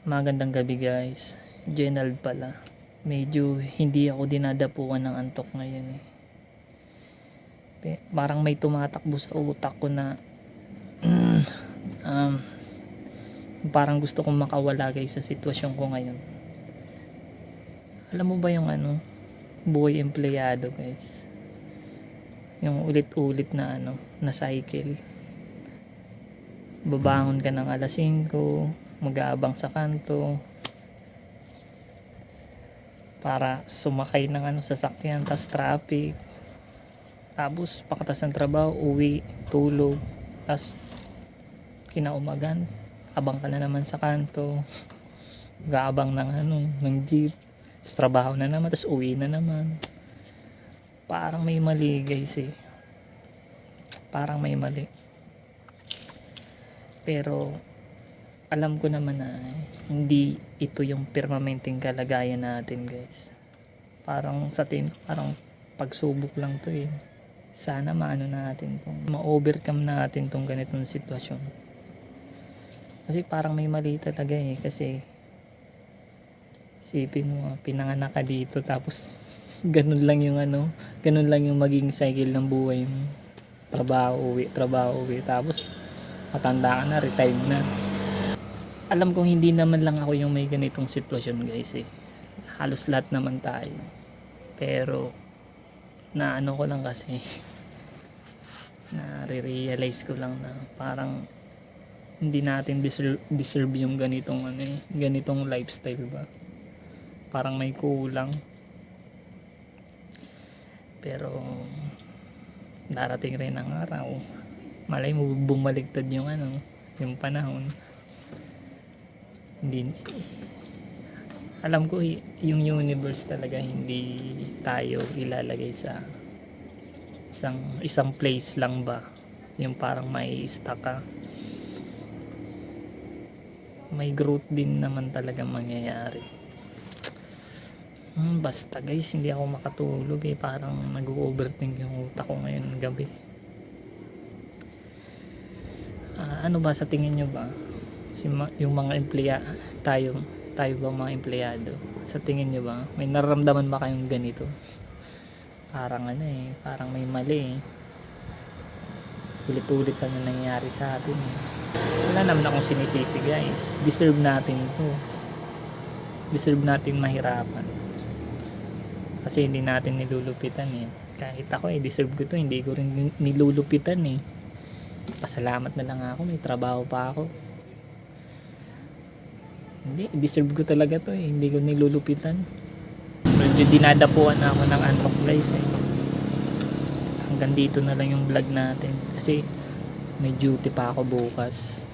Magandang gabi guys. General pala. Medyo hindi ako dinadapuan ng antok ngayon eh. Parang may tumatakbo sa utak ko na um, parang gusto kong makawala guys sa sitwasyon ko ngayon. Alam mo ba yung buhay empleyado guys? Yung ulit-ulit na na cycle. Babangon ka ng alas 5, mag-aabang sa kanto para sumakay ng sasakyan, tas traffic, tapos pakatas ng trabaho, uwi, tulog, tas kinaumagan abang ka na naman sa kanto, gaabang ng jeep, tas trabaho na naman, tas uwi na naman. Parang may mali guys eh, parang may mali. Pero alam ko naman na hindi ito yung permanenteng kalagayan natin guys. Parang sa atin, parang pagsubok lang to eh. Sana maano natin tong, ma-overcome natin tong ganitong sitwasyon. Kasi parang may mali talaga eh. Kasi isipin mo, pinanganak ka dito tapos ganun lang yung ganun lang yung maging cycle ng buhay mo. Trabaho, uwi, tapos matanda ka na, retired na. Alam kong hindi naman lang ako yung may ganitong sitwasyon guys eh. Halos lahat naman tayo. Pero na ko lang kasi na realize ko lang na parang hindi natin deserve yung ganitong ganitong lifestyle ba. Parang may kulang. Pero darating rin ang araw. Malay mo bumaligtad yung yung panahon. Hindi, alam ko yung universe talaga hindi tayo ilalagay sa isang place lang ba, yung parang may stuck ka. May growth din naman talaga mangyayari. Basta guys, hindi ako makatulog eh, parang nag-overthink yung utak ko ngayon gabi. Ano ba sa tingin nyo ba? Yung mga tayo ba mga empleyado, sa tingin nyo ba may nararamdaman ba kayong ganito? Parang parang may mali eh. Ulit-ulit lang yung nangyayari sa atin eh. Wala naman akong sinisisi guys, deserve natin to, deserve natin mahirapan kasi hindi natin nilulupitan eh. Kahit ako deserve ko to, hindi ko rin nilulupitan eh. Pasalamat na lang ako, may trabaho pa ako. Hindi, deserve ko talaga to eh. Hindi ko nilulupitan. Medyo dinadapuan na ako ng antok guys eh. Hanggang dito na lang yung vlog natin. Kasi may duty pa ako bukas.